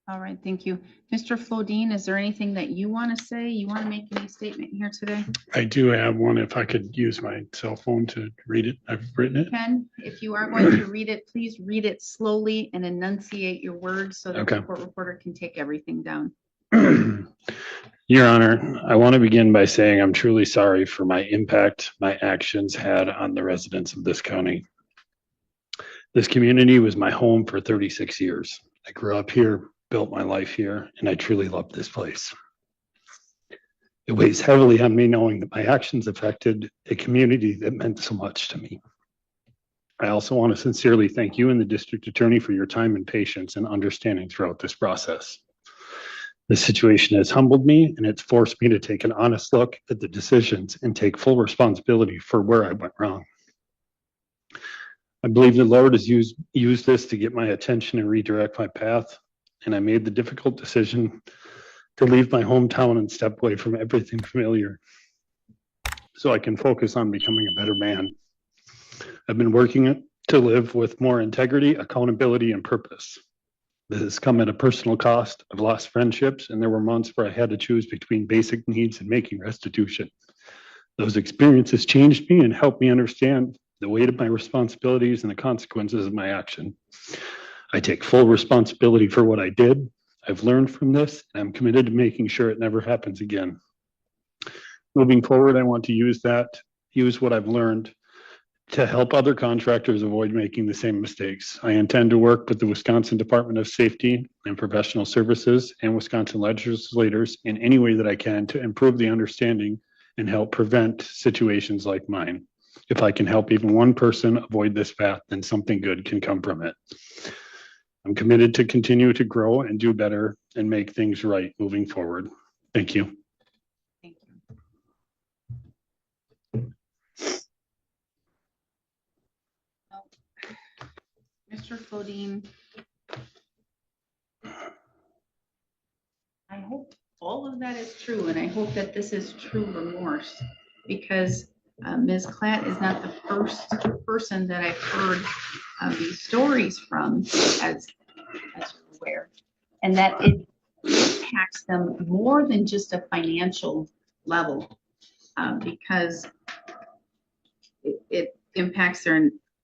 All right, thank you. Mr. Flodine, is there anything that you want to say? You want to make any statement here today? I do have one. If I could use my cell phone to read it, I've written it. Ken, if you are going to read it, please read it slowly and enunciate your words so that the court reporter can take everything down. Your Honor, I want to begin by saying I'm truly sorry for my impact my actions had on the residents of this county. This community was my home for 36 years. I grew up here, built my life here, and I truly love this place. It weighs heavily on me knowing that my actions affected a community that meant so much to me. I also want to sincerely thank you and the district attorney for your time and patience and understanding throughout this process. This situation has humbled me, and it's forced me to take an honest look at the decisions and take full responsibility for where I went wrong. I believe the Lord has used this to get my attention and redirect my path, and I made the difficult decision to leave my hometown and step away from everything familiar so I can focus on becoming a better man. I've been working to live with more integrity, accountability, and purpose. This has come at a personal cost. I've lost friendships, and there were months where I had to choose between basic needs and making restitution. Those experiences changed me and helped me understand the weight of my responsibilities and the consequences of my action. I take full responsibility for what I did. I've learned from this, and I'm committed to making sure it never happens again. Moving forward, I want to use what I've learned to help other contractors avoid making the same mistakes. I intend to work with the Wisconsin Department of Safety and Professional Services and Wisconsin legislators in any way that I can to improve the understanding and help prevent situations like mine. If I can help even one person avoid this path, then something good can come from it. I'm committed to continue to grow and do better and make things right moving forward. Thank you. Thank you. Mr. Flodine, I hope all of that is true, and I hope that this is true remorse, because Ms. Klatt is not the first person that I've heard these stories from, as you're aware, and that it impacts them more than just a financial level, because it impacts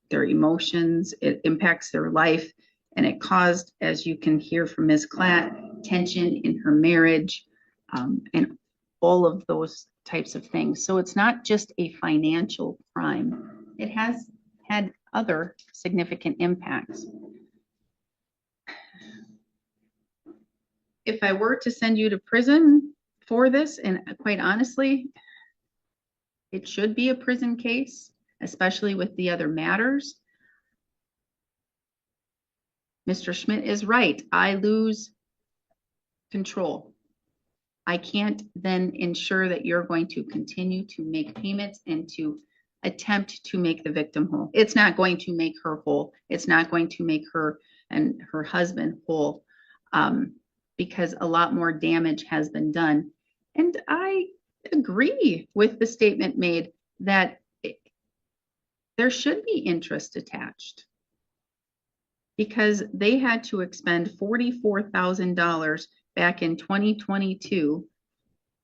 their emotions, it impacts their life, and it caused, as you can hear from Ms. Klatt, tension in her marriage, and all of those types of things. So it's not just a financial crime. It has had other significant impacts. If I were to send you to prison for this, and quite honestly, it should be a prison case, especially with the other matters. Mr. Schmidt is right. I lose control. I can't then ensure that you're going to continue to make payments and to attempt to make the victim whole. It's not going to make her whole. It's not going to make her and her husband whole, because a lot more damage has been done. And I agree with the statement made that there should be interest attached, because they had to expend $44,000 back in 2022.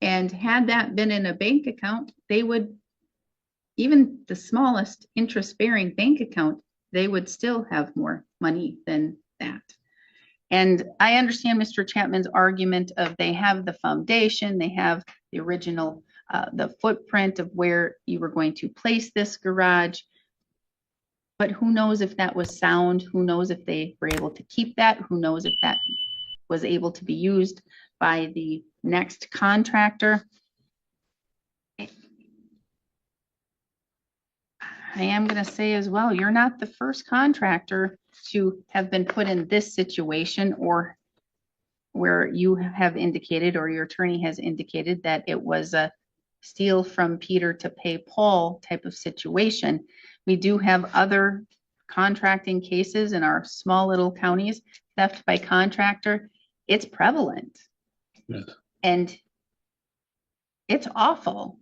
And had that been in a bank account, they would, even the smallest interest-bearing bank account, they would still have more money than that. And I understand Mr. Chapman's argument of they have the foundation, they have the original, the footprint of where you were going to place this garage. But who knows if that was sound? Who knows if they were able to keep that? Who knows if that was able to be used by the next contractor? I am going to say as well, you're not the first contractor to have been put in this situation, or where you have indicated, or your attorney has indicated, that it was a steal from Peter to pay Paul type of situation. We do have other contracting cases in our small little counties, theft by contractor. It's prevalent. Yes. And it's awful.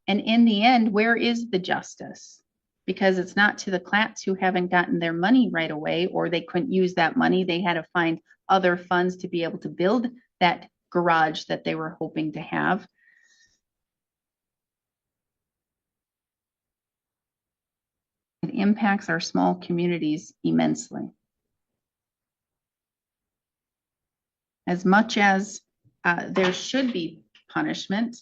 And in the end, where is the justice? Because it's not to the Klatts who haven't gotten their money right away, or they couldn't use that money. They had to find other funds to be able to build that garage that they were hoping to have. It impacts our small communities immensely. As much as there should be punishment,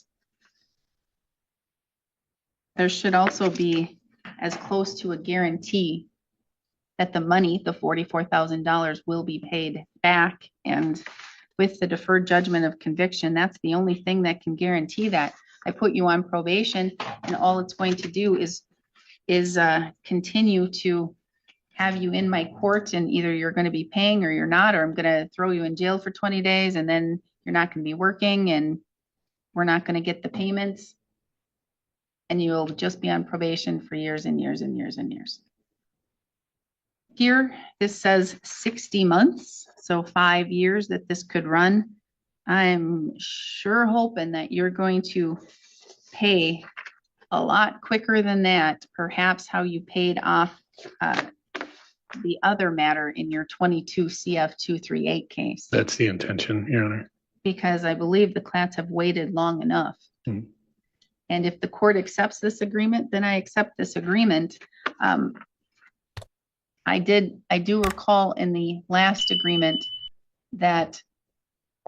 there should also be as close to a guarantee that the money, the $44,000, will be paid back. And with the deferred judgment of conviction, that's the only thing that can guarantee that. I put you on probation, and all it's going to do is continue to have you in my court, and either you're going to be paying or you're not, or I'm going to throw you in jail for 20 days, and then you're not going to be working, and we're not going to get the payments, and you'll just be on probation for years and years and years and years. Here, this says 60 months, so 5 years that this could run. I'm sure hoping that you're going to pay a lot quicker than that, perhaps how you paid off the other matter in your 22 CF 238 case, That's the intention, Your Honor. because I believe the Clats have waited long enough. Hmm. And if the court accepts this agreement, then I accept this agreement. I do recall in the last agreement that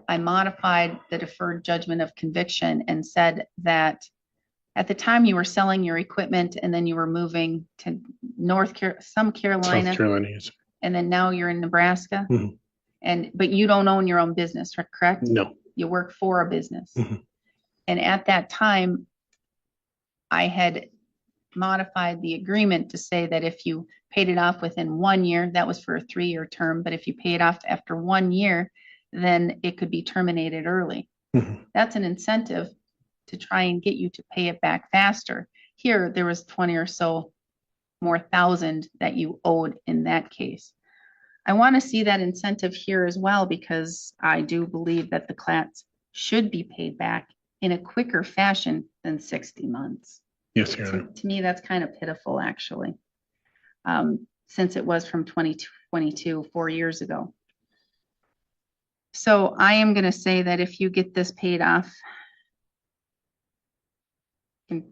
I modified the deferred judgment of conviction and said that at the time you were selling your equipment and then you were moving to South Carolina, Carolina, yes. and then now you're in Nebraska. Mhm. But you don't own your own business, correct? No. You work for a business. Mhm. And at that time, I had modified the agreement to say that if you paid it off within 1 year, that was for a 3-year term, but if you pay it off after 1 year, then it could be terminated early. Mhm. That's an incentive to try and get you to pay it back faster. Here, there was 20 or so more thousand that you owed in that case. I want to see that incentive here as well, because I do believe that the Clats should be paid back in a quicker fashion than 60 months. Yes, Your Honor. To me, that's kind of pitiful, actually, since it was from 2022, 4 years ago. So I am going to say that if you get this paid off, you can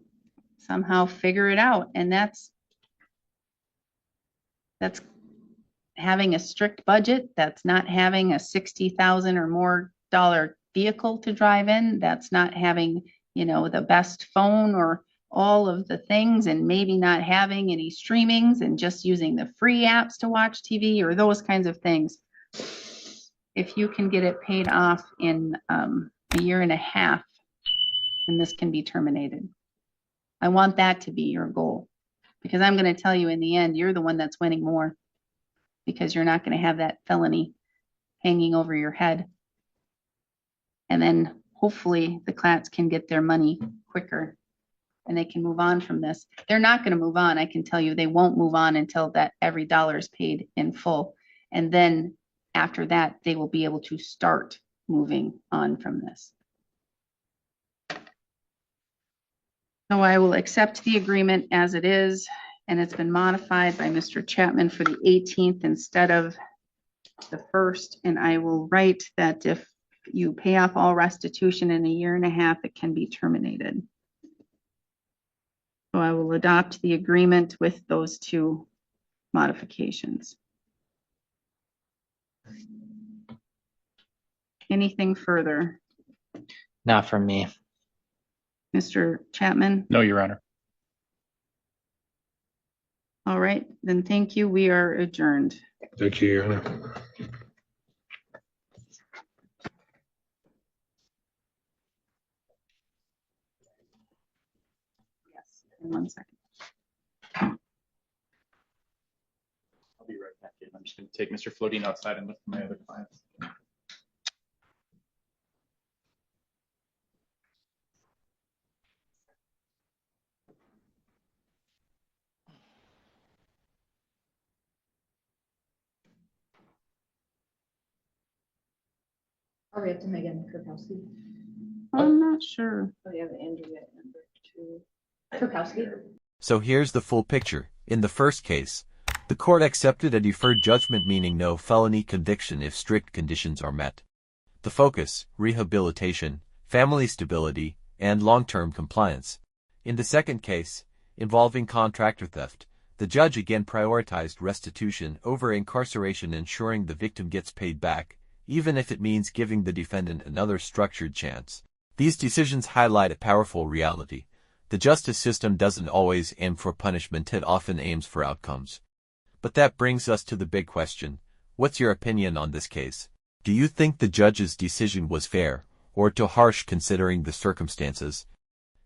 somehow figure it out, and that's having a strict budget. That's not having a $60,000 or more vehicle to drive in. That's not having, the best phone or all of the things, and maybe not having any streamings and just using the free apps to watch TV or those kinds of things. If you can get it paid off in a year and a half, then this can be terminated. I want that to be your goal, because I'm going to tell you in the end, you're the one that's winning more, because you're not going to have that felony hanging over your head. And then hopefully the Clats can get their money quicker and they can move on from this. They're not going to move on. I can tell you they won't move on until that every dollar is paid in full. And then after that, they will be able to start moving on from this. So I will accept the agreement as it is, and it's been modified by Mr. Chapman for the 18th instead of the 1st. And I will write that if you pay off all restitution in a year and a half, it can be terminated. So I will adopt the agreement with those 2 modifications. Anything further? Not from me. Mr. Chapman? No, Your Honor. All right, then thank you. We are adjourned. Thank you, Your Honor. Yes, in 1 second. I'll be right back in. I'm just going to take Mr. Flodine outside and look for my other clients. Are we up to Megan Kirkowski? I'm not sure. Oh, yeah, the Andrea number 2. Kirkowski. So here's the full picture. In the first case, the court accepted a deferred judgment, meaning no felony conviction if strict conditions are met. The focus, rehabilitation, family stability, and long-term compliance. In the second case, involving contractor theft, the judge again prioritized restitution over incarceration, ensuring the victim gets paid back, even if it means giving the defendant another structured chance. These decisions highlight a powerful reality. The justice system doesn't always aim for punishment, it often aims for outcomes. But that brings us to the big question. What's your opinion on this case? Do you think the judge's decision was fair, or too harsh considering the circumstances?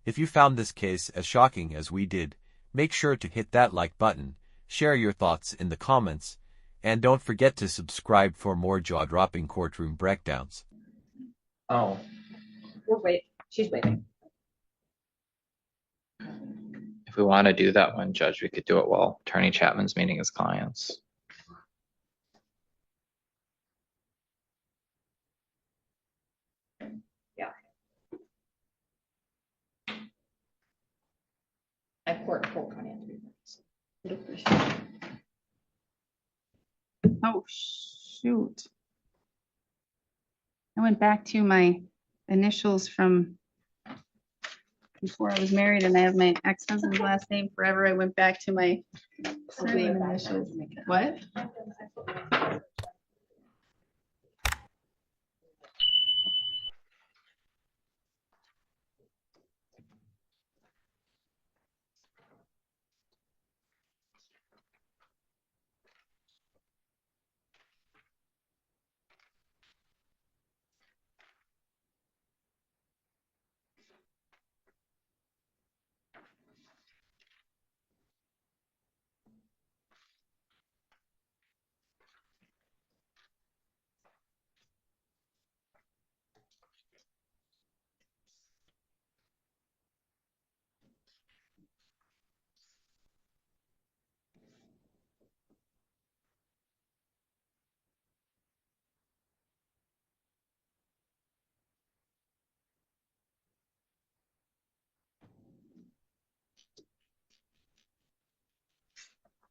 If you found this case as shocking as we did, make sure to hit that like button, share your thoughts in the comments, and don't forget to subscribe for more jaw-dropping courtroom breakdowns. Oh, She's waiting. if we want to do that one, Judge, we could do it while Attorney Chapman's meeting his clients. I have court full county. Oh, shoot. I went back to my initials from before I was married, and I have my ex-husband's last name forever. I went back to my surname initials. What?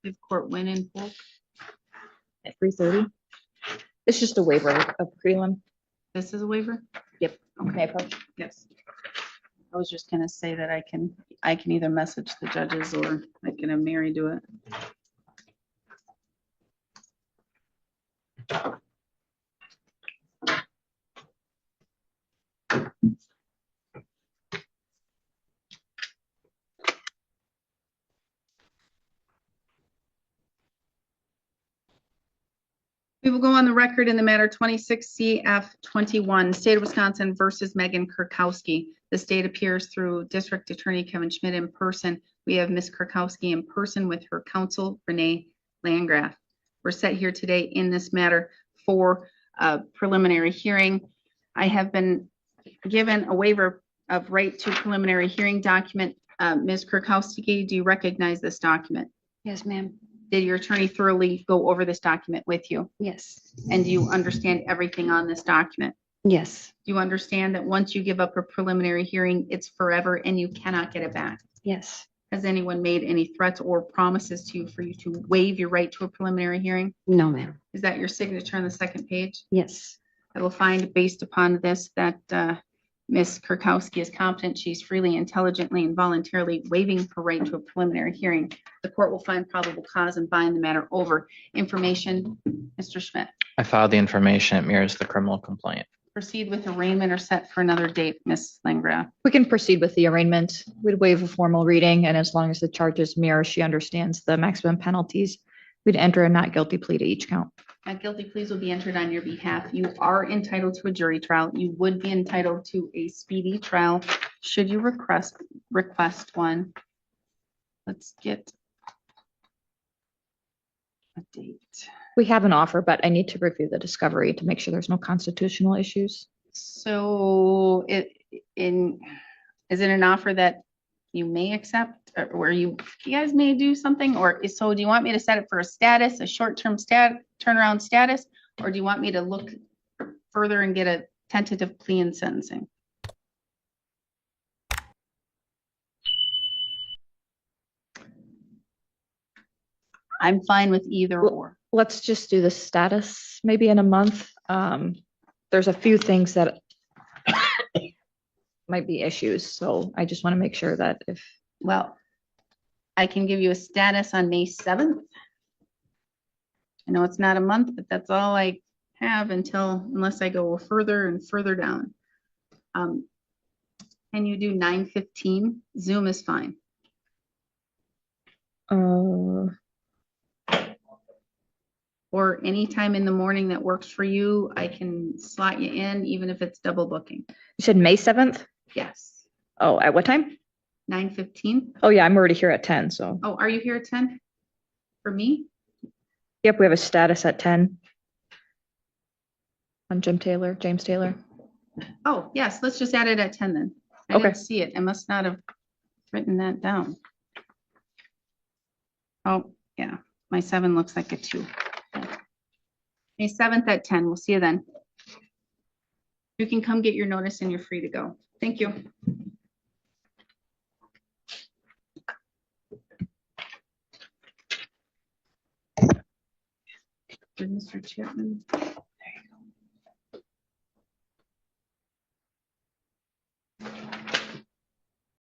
If court went in full. At 3:30. It's just a waiver of prelim. This is a waiver? Yep. Okay. May I approach? Yes. I was just gonna say that I can either message the judges or I can have Mary do it. We will go on the record in the matter 26 CF 21, State of Wisconsin versus Mogen Kurkowski. The state appears through District Attorney Kevin Schmidt in person. We have Ms. Kurkowski in person with her counsel, Renee Landgraf. We're set here today in this matter for a preliminary hearing. I have been given a waiver of right to preliminary hearing document. Ms. Kurkowski, do you recognize this document? Yes, ma'am. Did your attorney thoroughly go over this document with you? Yes. And do you understand everything on this document? Yes. Do you understand that once you give up a preliminary hearing, it's forever and you cannot get it back? Yes. Has anyone made any threats or promises to you for you to waive your right to a preliminary hearing? No, ma'am. Is that your signature on the second page? Yes. I will find based upon this that Ms. Kurkowski is competent. She's freely, intelligently, and voluntarily waiving her right to a preliminary hearing. The court will find probable cause and bind the matter over. Information, Mr. Schmidt. I filed the information. It mirrors the criminal complaint. Proceed with arraignment or set for another date, Ms. Landgraf. We can proceed with the arraignment. We'd waive a formal reading, and as long as the charges mirror, she understands the maximum penalties, we'd enter a not guilty plea to each count. Not guilty pleas will be entered on your behalf. You are entitled to a jury trial. You would be entitled to a speedy trial should you request one. Let's get a date. We have an offer, but I need to review the discovery to make sure there's no constitutional issues. So is it an offer that you may accept or where you guys may do something? Or so do you want me to set it for a status, a short-term turnaround status? Or do you want me to look further and get a tentative plea and sentencing? I'm fine with either or. Let's just do the status maybe in a month. There's a few things that might be issues, so I just want to make sure that if, Well, I can give you a status on May 7th. I know it's not a month, but that's all I have unless I go further and further down. Can you do 9:15? Zoom is fine. Or anytime in the morning that works for you, I can slot you in, even if it's double booking. you said May 7th? Yes. Oh, at what time? 9:15? Oh, yeah, I'm already here at 10, so. Oh, are you here at 10? For me? Yep, we have a status at 10. On James Taylor. Oh, yes, let's just add it at 10 then. I Okay. didn't see it. I must not have written that down. Oh, yeah, my 7 looks like a 2. May 7th at 10. We'll see you then. You can come get your notice and you're free to go. Thank you. Mr. Chapman.